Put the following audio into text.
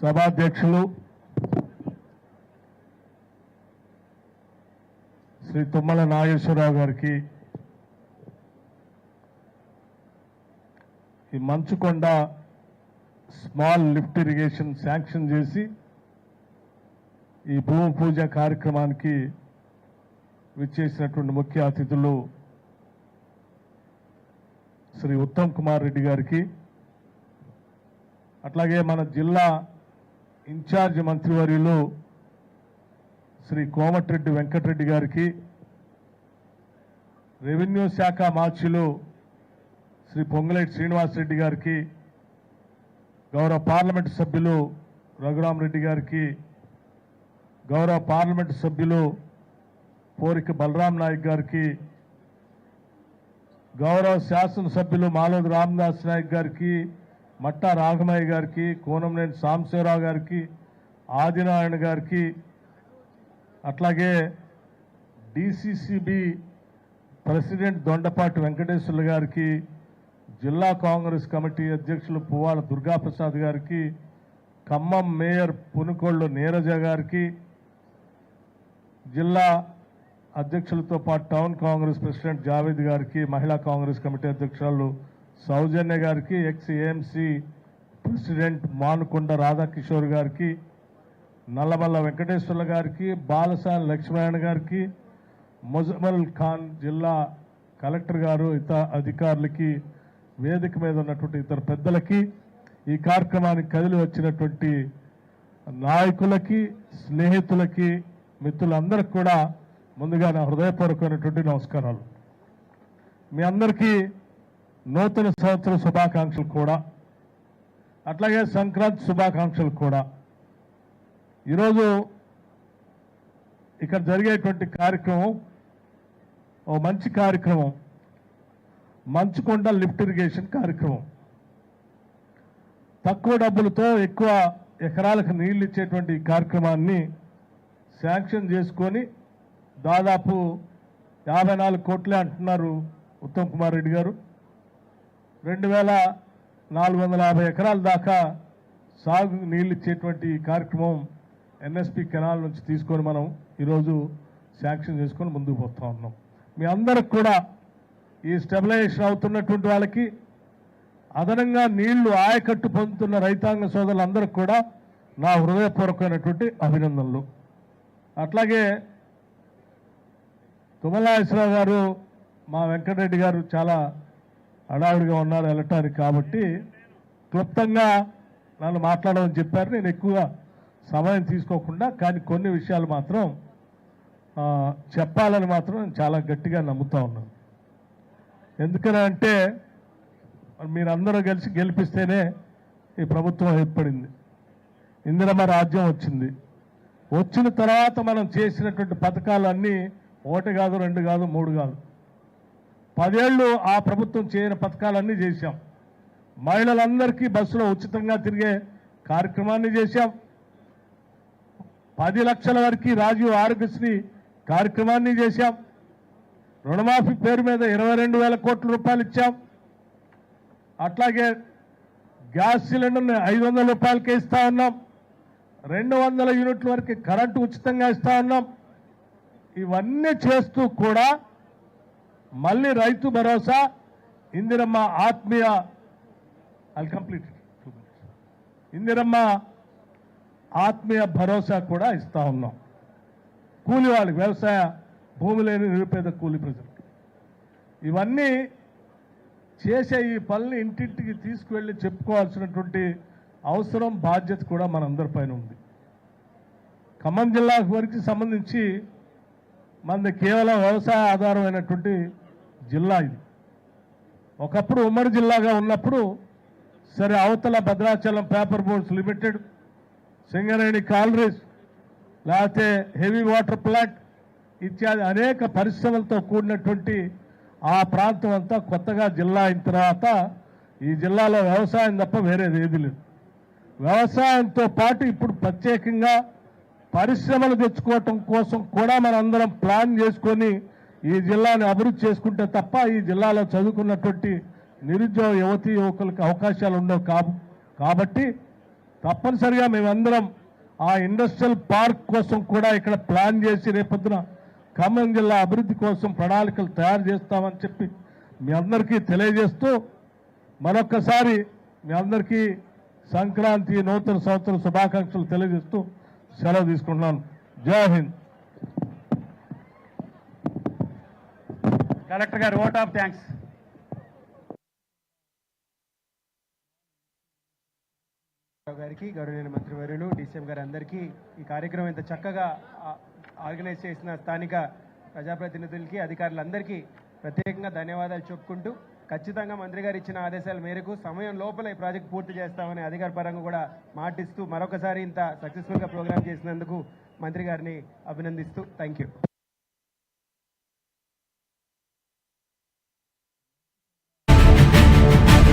సభాధ్యక్షులు శ్రీ తుమ్మల నాగేశ్వరరావు గారికి, ఈ మంచుకొండ స్మాల్ లిఫ్ట్ ఇరిగేషన్ శాంక్షన్ చేసి ఈ భూమి పూజ కార్యక్రమానికి విచ్చేసినటువంటి ముఖ్య అతిథులు శ్రీ ఉత్తమ్ కుమార్ రెడ్డి గారికి, అట్లాగే మన జిల్లా ఇన్ఛార్జ్ మంత్రివర్యులు శ్రీ కోమటిరెడ్డి వెంకటరెడ్డి గారికి, రెవెన్యూ శాఖ మార్చులు శ్రీ పొంగులేటి శ్రీనివాసరెడ్డి గారికి, గౌరవ పార్లమెంటు సభ్యులు రఘురామరెడ్డి గారికి, గౌరవ పార్లమెంటు సభ్యులు పోరిక బలరాం నాయక్ గారికి, గౌరవ శాసనసభ్యులు మాలోది రామదాస్ నాయక్ గారికి, మట్టా రాఘమయ్య గారికి, కోనంనేని సాంబశివరావు గారికి, ఆదినారాయణ గారికి, అట్లాగే డిసిసిబి ప్రెసిడెంట్ దొండపాటి వెంకటేశ్వర్లు గారికి, జిల్లా కాంగ్రెస్ కమిటీ అధ్యక్షులు పువ్వాల దుర్గాప్రసాద్ గారికి, ఖమ్మం మేయర్ పునుకొళ్ళు నీరజ గారికి, జిల్లా అధ్యక్షులతో పాటు టౌన్ కాంగ్రెస్ ప్రెసిడెంట్ జావేద్ గారికి, మహిళా కాంగ్రెస్ కమిటీ అధ్యక్షురాలు సౌజన్య గారికి, X AMC president Manukonda Radhakishore గారికి, నల్లమల్ల వెంకటేశ్వర్ల గారికి, బాలసాని లక్ష్మీనారాయణ గారికి, ముజమల్ ఖాన్ జిల్లా కలెక్టర్ గారు, ఇతర అధికారులకి, వేదిక మీద ఉన్నటువంటి ఇతర పెద్దలకి, ఈ కార్యక్రమానికి కదిలి వచ్చినటువంటి నాయకులకి, స్నేహితులకి, మిత్రులందరికీ కూడా ముందుగా నా హృదయపూర్వకమైనటువంటి నమస్కారాలు. మీ అందరికీ నూతన సంవత్సర శుభాకాంక్షలు కూడా, అట్లాగే సంక్రాంతి శుభాకాంక్షలు కూడా. ఈరోజు ఇక్కడ జరిగేటువంటి కార్యక్రమం ఓ మంచి కార్యక్రమం, మంచుకొండ లిఫ్ట్ ఇరిగేషన్ కార్యక్రమం. తక్కువ డబ్బులతో ఎక్కువ ఎకరాలకు నీళ్లు ఇచ్చేటువంటి ఈ కార్యక్రమాన్ని శాంక్షన్ చేసుకొని దాదాపు 54 కోట్లే అంటున్నారు ఉత్తమ్ కుమార్ రెడ్డి గారు. 2450 ఎకరాల దాకా సాగు నీళ్ళు ఇచ్చేటువంటి ఈ కార్యక్రమం ఎన్ఎస్పి కెనాల్ నుంచి తీసుకొని మనం ఈరోజు శాంక్షన్ చేసుకొని ముందుకు పోతా ఉన్నాం. మీ అందరికి కూడా ఈ స్టెబిలైజేషన్ అవుతున్నటువంటి వాళ్ళకి, అదనంగా నీళ్లు ఆయకట్టు పొందుతున్న రైతాంగ సోదరులందరికీ కూడా నా హృదయపూర్వకమైనటువంటి అభినందనలు. అట్లాగే తుమ్మల నాగేశ్వరరావు గారు, మా వెంకటరెడ్డి గారు చాలా హడావుడిగా ఉన్నారు వెళ్ళటానికి, కాబట్టి క్లుప్తంగా నన్ను మాట్లాడమని చెప్పారు. నేను ఎక్కువగా సమయం తీసుకోకుండా కానీ కొన్ని విషయాలు మాత్రం చెప్పాలని మాత్రం నేను చాలా గట్టిగా నమ్ముతా ఉన్నాను. ఎందుకనంటే మీరందరూ కలిసి గెలిపిస్తేనే ఈ ప్రభుత్వం ఏర్పడింది, ఇందిరమ్మ రాజ్యం వచ్చింది. వచ్చిన తర్వాత మనం చేసినటువంటి పథకాలన్నీ 1 కాదు, 2 కాదు, 3 కాదు, 10 ఏళ్ళు ఆ ప్రభుత్వం చేయని పథకాలన్నీ చేశాం. మహిళలందరికీ బస్సులో ఉచితంగా తిరిగే కార్యక్రమాన్ని చేశాం. 10 లక్షల వరకు రాజీవ్ ఆరోగ్యశ్రీ కార్యక్రమాన్ని చేశాం. రుణమాఫీ పేరు మీద 22,000 కోట్ల రూపాయలు ఇచ్చాం. అట్లాగే గ్యాస్ సిలిండర్ని 500 రూపాయలకే ఇస్తా ఉన్నాం. 200 యూనిట్ల వరకు కరెంటు ఉచితంగా ఇస్తా ఉన్నాం. ఇవన్నీ చేస్తూ కూడా మళ్ళీ రైతు భరోసా, ఇందిరమ్మ ఆత్మీయ ఇందిరమ్మ ఆత్మీయ భరోసా కూడా ఇస్తా ఉన్నాం. కూలి వాళ్ళకి, వ్యవసాయ భూమి లేని నిరుపేద కూలి ప్రజలకు ఇవన్నీ చేసే ఈ పనులు ఇంటింటికి తీసుకువెళ్ళి చెప్పుకోవాల్సినటువంటి అవసరం, బాధ్యత కూడా మనందరిపైన ఉంది. ఖమ్మం జిల్లా వరకు సంబంధించి మనది కేవలం వ్యవసాయ ఆధారమైనటువంటి జిల్లా ఇది. ఒకప్పుడు ఉమ్మడి జిల్లాగా ఉన్నప్పుడు సరే అవతల Bhadrachalam paper boards limited, Singareni collieries, లేకపోతే హెవీ వాటర్ ప్లాంట్ ఇత్యాది అనేక పరిశ్రమలతో కూడినటువంటి ఆ ప్రాంతం అంతా కొత్తగా జిల్లా అయిన తర్వాత ఈ జిల్లాలో వ్యవసాయం తప్ప వేరేది ఏది లేదు. వ్యవసాయంతో పాటు ఇప్పుడు ప్రత్యేకంగా పరిశ్రమలు తెచ్చుకోవటం కోసం కూడా మనందరం ప్లాన్ చేసుకొని ఈ జిల్లాని అభివృద్ధి చేసుకుంటే తప్ప ఈ జిల్లాలో చదువుకున్నటువంటి నిరుద్యోగ యువతీ యువకులకు అవకాశాలు ఉండవు. కాబట్టి తప్పనిసరిగా మేమందరం ఆ ఇండస్ట్రియల్ పార్క్ కోసం కూడా ఇక్కడ ప్లాన్ చేసి రేపొద్దున ఖమ్మం జిల్లా అభివృద్ధి కోసం ప్రణాళికలు తయారు చేస్తామని చెప్పి మీ అందరికీ తెలియజేస్తూ మరొక్కసారి మీ అందరికీ సంక్రాంతి నూతన సంవత్సర శుభాకాంక్షలు తెలియజేస్తూ సెలవు తీసుకుంటున్నాను. జై హింద్. కలెక్టర్ గారు ఓట్ ఆఫ్ థ్యాంక్స్. గారికి, గౌరవనీయ మంత్రివర్యులు, డీసీఎం గారు అందరికీ ఈ కార్యక్రమం ఇంత చక్కగా ఆర్గనైజ్ చేసిన స్థానిక ప్రజాప్రతినిధులకి, అధికారులందరికీ ప్రత్యేకంగా ధన్యవాదాలు చెప్పుకుంటూ ఖచ్చితంగా మంత్రి గారు ఇచ్చిన ఆదేశాల మేరకు సమయం లోపల ఈ ప్రాజెక్ట్ పూర్తి చేస్తామని అధికార పరంగా కూడా మాటిస్తూ మరొకసారి ఇంత సక్సెస్ఫుల్గా ప్రోగ్రామ్ చేసినందుకు మంత్రి గారిని అభినందిస్తూ థ్యాంక్ యూ.